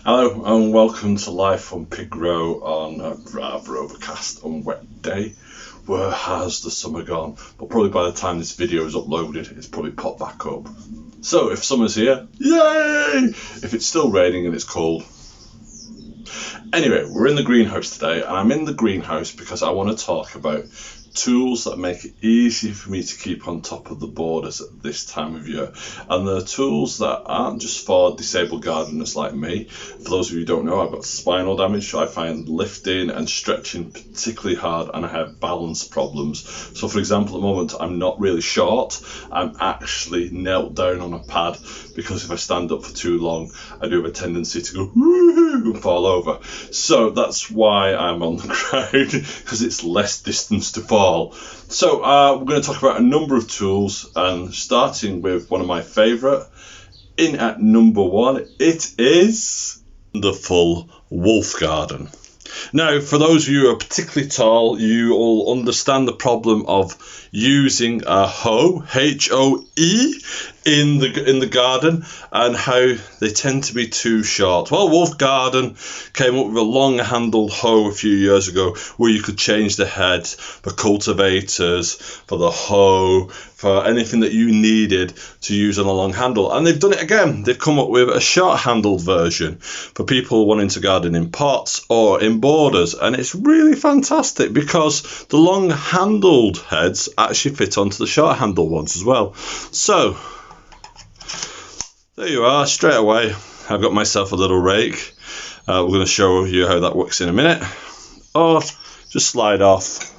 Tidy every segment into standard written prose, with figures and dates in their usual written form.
Hello and welcome to Live from Pig Row on a rather overcast and wet day. Where has the summer gone? But probably by the time this video is uploaded, it's probably popped back up. So if summer's here, yay! If it's still raining and it's cold. Anyway, we're in the greenhouse today, and I'm in the greenhouse because I want to talk about tools that make it easy for me to keep on top of the borders at this time of year. And they're tools that aren't just for disabled gardeners like me. For those of you who don't know, I've got spinal damage, so I find lifting and stretching particularly hard, and I have balance problems. So for example, at the moment I'm not really short, I'm actually knelt down on a pad because if I stand up for too long I do have a tendency to go woohoo and fall over. So that's why I'm on the ground, because it's less distance to fall. So we're going to talk about a number of tools, and starting with one of my favourite. In at number one, it is the full wolf garden. Now, for those of you who are particularly tall, you will understand the problem of using a hoe, H-O-E, in the garden, and how they tend to be too short. Well, Wolf Garden came up with a long handled hoe a few years ago where you could change the head for cultivators, for the hoe, for anything that you needed to use on a long handle. And they've done it again. They've come up with a short handled version for people wanting to garden in pots or in borders, and it's really fantastic because the long handled heads actually fit onto the short handled ones as well. So there you are, straight away I've got myself a little rake. We're going to show you how that works in a minute. Or just slide off.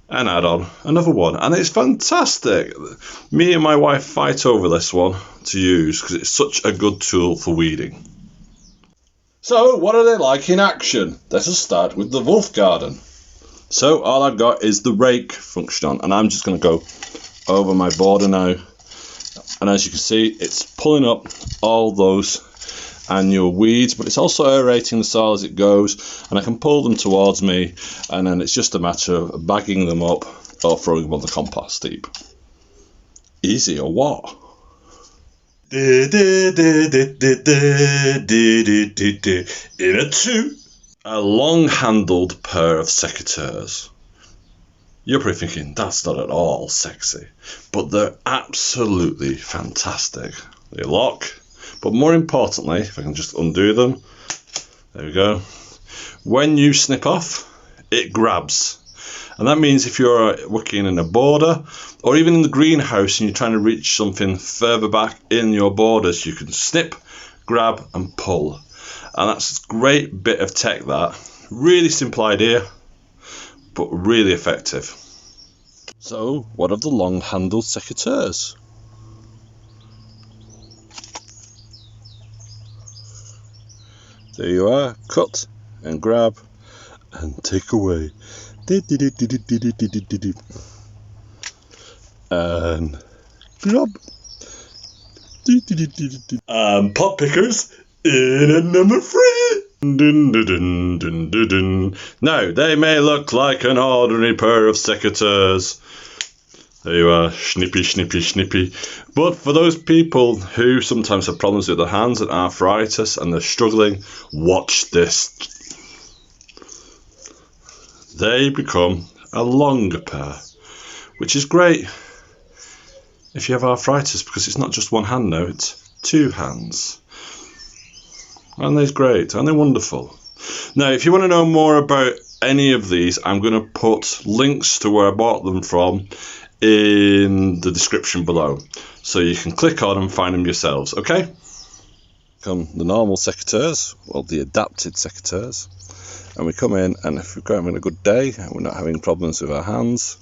And add on another one, and it's fantastic. Me and my wife fight over this one to use because it's such a good tool for weeding. So what are they like in action? Let us start with the Wolf Garden. So all I've got is the rake function on, and I'm just going to go over my border now, and as you can see it's pulling up all those annual weeds, but it's also aerating the soil as it goes, and I can pull them towards me, and then it's just a matter of bagging them up or throwing them on the compost heap. Easy or what? In a two, a long-handled pair of secateurs. You're probably thinking that's not at all sexy, but they're absolutely fantastic. They lock. But more importantly, if I can just undo them, there we go. When you snip off, it grabs. And that means if you're working in a border or even in the greenhouse and you're trying to reach something further back in your borders, you can snip, grab and pull. And that's a great bit of tech, that. Really simple idea, but really effective. So, what of the long-handled secateurs? There you are, cut and grab and take away. And grab. And pot pickers in at number 3. Now, they may look like an ordinary pair of secateurs. There you are, snippy, snippy, snippy. But for those people who sometimes have problems with their hands and arthritis and they're struggling, watch this. They become a longer pair, which is great if you have arthritis, because it's not just one hand now, it's 2 hands. And they're great, and they're wonderful. Now, if you want to know more about any of these, I'm going to put links to where I bought them from in the description below, so you can click on and find them yourselves, okay? Come the normal secateurs, well, the adapted secateurs, and we come in, and if we're having a good day and we're not having problems with our hands,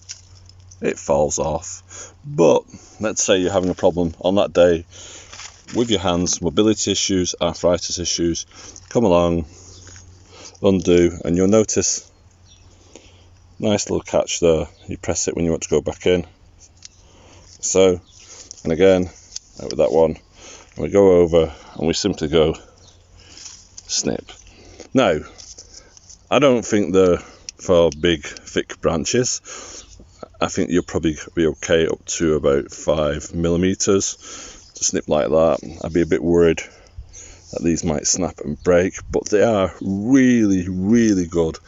it falls off. But let's say you're having a problem on that day with your hands, mobility issues, arthritis issues, come along, undo, and you'll notice nice little catch there. You press it when you want to go back in. So, and again, out with that one, and we go over and we simply go snip. Now, I don't think they're for big, thick branches. I think you'll probably be okay up to about 5mm to snip like that. I'd be a bit worried that these might snap and break, but they are really, really good.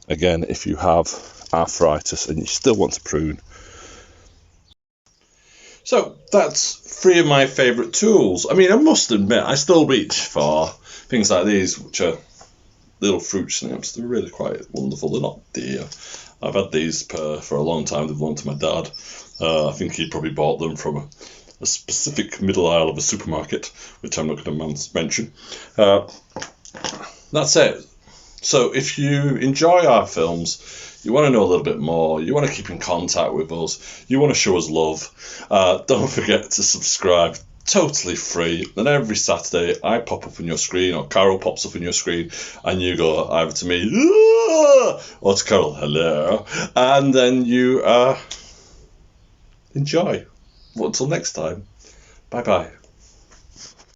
Again, if you have arthritis and you still want to prune. So that's 3 of my favourite tools. I mean, I must admit, I still reach for things like these, which are little fruit snips. They're really quite wonderful. They're not dear. I've had these for a long time. They've belonged to my dad. I think he probably bought them from a specific middle aisle of a supermarket, which I'm not going to mention. That's it. So if you enjoy our films, you want to know a little bit more, you want to keep in contact with us, you want to show us love, don't forget to subscribe. Totally free. And every Saturday I pop up on your screen, or Carol pops up on your screen, and you go either to me, "Ah!" or to Carol, "Hello," and then you enjoy. Well, until next time, bye bye.